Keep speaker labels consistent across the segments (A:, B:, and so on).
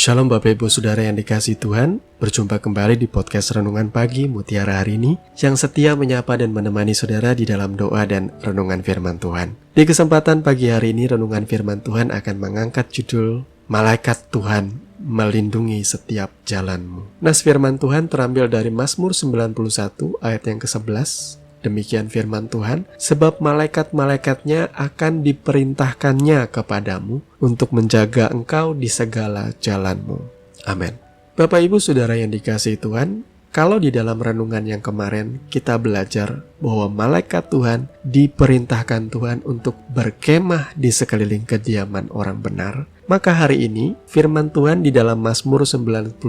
A: Shalom Bapak Ibu Saudara yang dikasihi Tuhan, berjumpa kembali di podcast Renungan Pagi Mutiara hari ini yang setia menyapa dan menemani saudara di dalam doa dan renungan firman Tuhan. Di kesempatan pagi hari ini, renungan firman Tuhan akan mengangkat judul Malaikat Tuhan melindungi setiap jalanmu. Nas firman Tuhan terambil dari Mazmur 91 ayat yang ke-11. Demikian firman Tuhan, sebab malaikat-malaikatnya akan diperintahkannya kepadamu untuk menjaga engkau di segala jalanmu. Amin. Bapak Ibu Saudara yang dikasihi Tuhan, kalau di dalam renungan yang kemarin kita belajar bahwa malaikat Tuhan diperintahkan Tuhan untuk berkemah di sekeliling kediaman orang benar, maka hari ini firman Tuhan di dalam Mazmur 91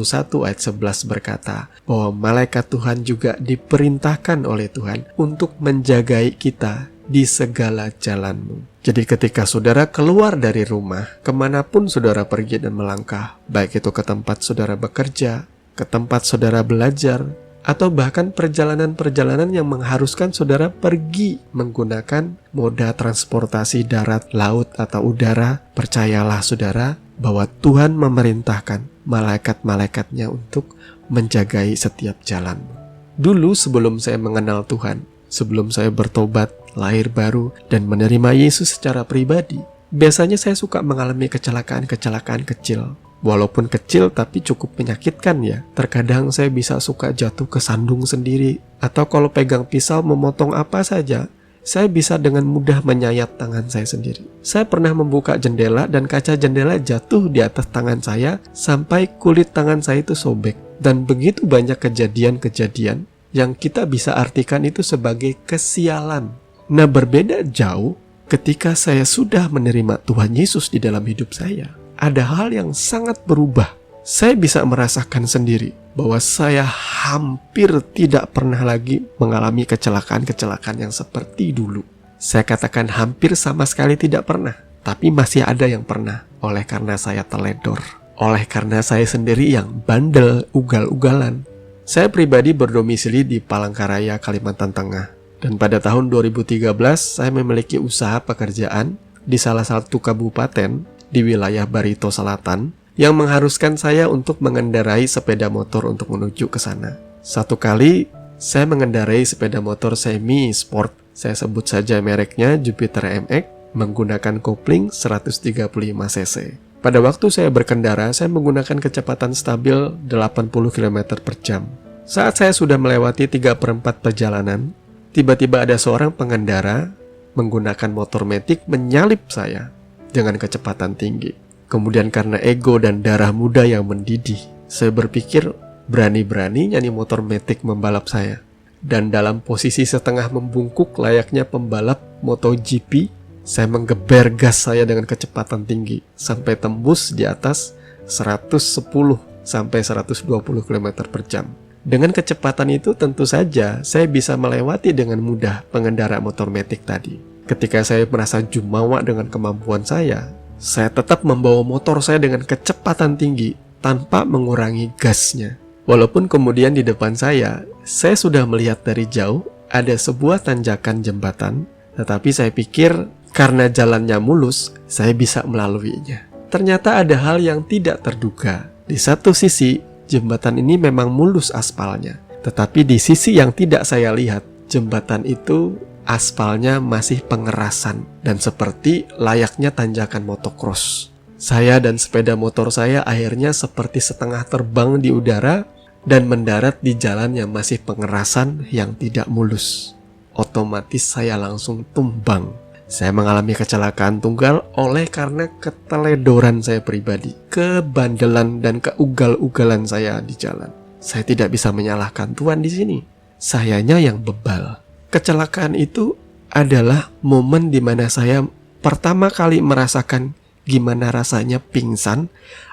A: ayat 11 berkata bahwa malaikat Tuhan juga diperintahkan oleh Tuhan untuk menjagai kita di segala jalanmu. Jadi ketika saudara keluar dari rumah, kemanapun saudara pergi dan melangkah, baik itu ke tempat saudara bekerja, ke tempat saudara belajar, atau bahkan perjalanan-perjalanan yang mengharuskan saudara pergi menggunakan moda transportasi darat, laut, atau udara, percayalah saudara bahwa Tuhan memerintahkan malaikat-malaikatnya untuk menjagai setiap jalanmu. Dulu sebelum saya mengenal Tuhan, sebelum saya bertobat, lahir baru, dan menerima Yesus secara pribadi, biasanya saya suka mengalami kecelakaan-kecelakaan kecil. Walaupun kecil tapi cukup menyakitkan ya. Terkadang saya bisa suka jatuh ke sandung sendiri. Atau kalau pegang pisau memotong apa saja, saya bisa dengan mudah menyayat tangan saya sendiri. Saya pernah membuka jendela dan kaca jendela jatuh di atas tangan saya sampai kulit tangan saya itu sobek. Dan begitu banyak kejadian-kejadian yang kita bisa artikan itu sebagai kesialan. Nah, berbeda jauh ketika saya sudah menerima Tuhan Yesus di dalam hidup saya. Ada hal yang sangat berubah. Saya bisa merasakan sendiri bahwa saya hampir tidak pernah lagi mengalami kecelakaan-kecelakaan yang seperti dulu. Saya katakan hampir sama sekali tidak pernah, tapi masih ada yang pernah. Oleh karena saya teledor, oleh karena saya sendiri yang bandel, ugal-ugalan. Saya pribadi berdomisili di Palangkaraya, Kalimantan Tengah. Dan pada tahun 2013, saya memiliki usaha pekerjaan di salah satu kabupaten di wilayah Barito Selatan yang mengharuskan saya untuk mengendarai sepeda motor untuk menuju ke sana. Satu kali saya mengendarai sepeda motor semi sport, saya sebut saja mereknya Jupiter MX, menggunakan kopling 135 cc. Pada waktu saya berkendara, saya menggunakan kecepatan stabil 80 km per jam. Saat saya sudah melewati 3/4 perjalanan, tiba-tiba ada seorang pengendara menggunakan motor metik menyalip saya dengan kecepatan tinggi. Kemudian karena ego dan darah muda yang mendidih, saya berpikir berani-beraninya nih motor metik membalap saya. Dan dalam posisi setengah membungkuk layaknya pembalap MotoGP, saya menggeber gas saya dengan kecepatan tinggi sampai tembus di atas 110 sampai 120 km per jam. Dengan kecepatan itu tentu saja saya bisa melewati dengan mudah pengendara motor metik tadi. Ketika saya merasa jumawa dengan kemampuan saya tetap membawa motor saya dengan kecepatan tinggi tanpa mengurangi gasnya. Walaupun kemudian di depan saya sudah melihat dari jauh ada sebuah tanjakan jembatan, tetapi saya pikir karena jalannya mulus, saya bisa melaluinya. Ternyata ada hal yang tidak terduga. Di satu sisi, jembatan ini memang mulus aspalnya, tetapi di sisi yang tidak saya lihat, jembatan itu aspalnya masih pengerasan dan seperti layaknya tanjakan motocross. Saya dan sepeda motor saya akhirnya seperti setengah terbang di udara dan mendarat di jalan yang masih pengerasan yang tidak mulus. Otomatis saya langsung tumbang. Saya mengalami kecelakaan tunggal oleh karena keteledoran saya pribadi, kebandelan dan keugal-ugalan saya di jalan. Saya tidak bisa menyalahkan Tuhan di sini. Sayanya yang bebal. Kecelakaan itu adalah momen di mana saya pertama kali merasakan gimana rasanya pingsan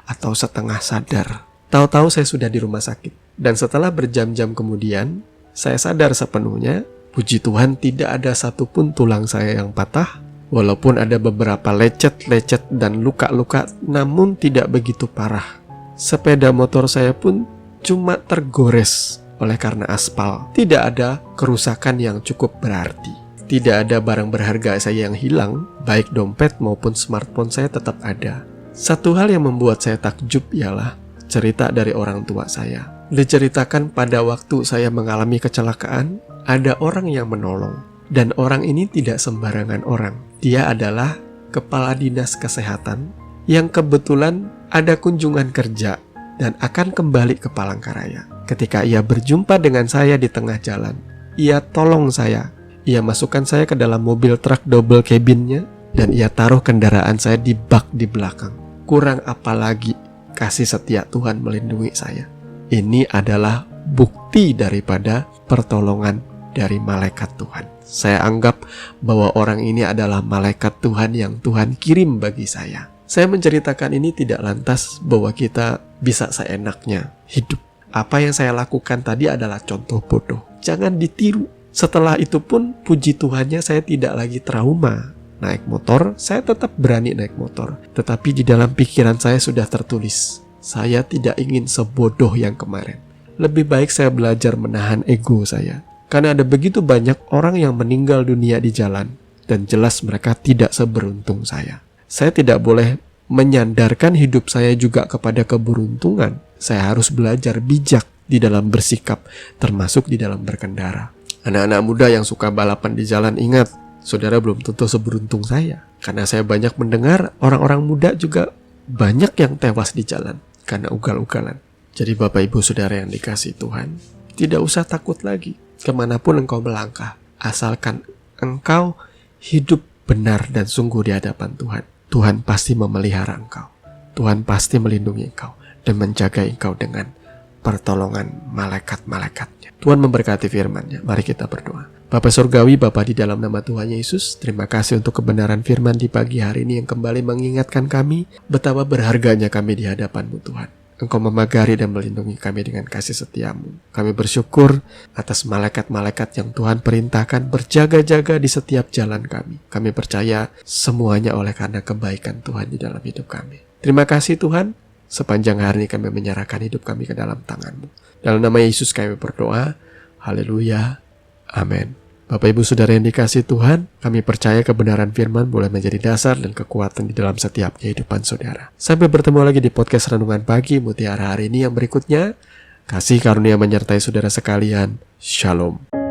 A: atau setengah sadar. Tahu-tahu saya sudah di rumah sakit. Dan setelah berjam-jam kemudian, saya sadar sepenuhnya, puji Tuhan tidak ada satupun tulang saya yang patah. Walaupun ada beberapa lecet-lecet dan luka-luka, namun tidak begitu parah. Sepeda motor saya pun cuma tergores oleh karena aspal. Tidak ada kerusakan yang cukup berarti. Tidak ada barang berharga saya yang hilang, baik dompet maupun smartphone saya tetap ada. Satu hal yang membuat saya takjub ialah cerita dari orang tua saya. Diceritakan pada waktu saya mengalami kecelakaan, ada orang yang menolong. Dan orang ini tidak sembarangan orang. Dia adalah kepala dinas kesehatan yang kebetulan ada kunjungan kerja dan akan kembali ke Palangkaraya. Ketika ia berjumpa dengan saya di tengah jalan, ia tolong saya. Ia masukkan saya ke dalam mobil truk double cabinnya dan ia taruh kendaraan saya di bak di belakang. Kurang apa lagi kasih setia Tuhan melindungi saya. Ini adalah bukti daripada pertolongan dari malaikat Tuhan. Saya anggap bahwa orang ini adalah malaikat Tuhan yang Tuhan kirim bagi saya. Saya menceritakan ini tidak lantas bahwa kita bisa seenaknya hidup. Apa yang saya lakukan tadi adalah contoh bodoh. Jangan ditiru. Setelah itu pun puji Tuhannya saya tidak lagi trauma. Naik motor, saya tetap berani naik motor. Tetapi di dalam pikiran saya sudah tertulis, saya tidak ingin sebodoh yang kemarin. Lebih baik saya belajar menahan ego saya. Karena ada begitu banyak orang yang meninggal dunia di jalan. Dan jelas mereka tidak seberuntung saya. Saya tidak boleh menyandarkan hidup saya juga kepada keberuntungan. Saya harus belajar bijak di dalam bersikap, termasuk di dalam berkendara. Anak-anak muda yang suka balapan di jalan, ingat, saudara belum tentu seberuntung saya. Karena saya banyak mendengar orang-orang muda juga banyak yang tewas di jalan karena ugal-ugalan. Jadi Bapak Ibu Saudara yang dikasihi Tuhan, tidak usah takut lagi kemanapun engkau melangkah, asalkan engkau hidup benar dan sungguh di hadapan Tuhan. Tuhan pasti memelihara engkau. Tuhan pasti melindungi engkau dan menjaga engkau dengan pertolongan malaikat-malaikatnya. Tuhan memberkati firman-Nya. Mari kita berdoa. Bapa Surgawi, Bapa di dalam nama Tuhan Yesus, terima kasih untuk kebenaran firman di pagi hari ini yang kembali mengingatkan kami betapa berharganya kami di hadapan-Mu Tuhan. Engkau memagari dan melindungi kami dengan kasih setia-Mu. Kami bersyukur atas malaikat-malaikat yang Tuhan perintahkan berjaga-jaga di setiap jalan kami. Kami percaya semuanya oleh karena kebaikan Tuhan di dalam hidup kami. Terima kasih Tuhan, sepanjang hari ini kami menyerahkan hidup kami ke dalam tangan-Mu. Dalam nama Yesus kami berdoa. Haleluya. Amin. Bapak Ibu Saudara yang dikasihi Tuhan, kami percaya kebenaran firman boleh menjadi dasar dan kekuatan di dalam setiap kehidupan saudara. Sampai bertemu lagi di podcast Renungan Pagi Mutiara hari ini yang berikutnya. Kasih karunia menyertai saudara sekalian. Shalom.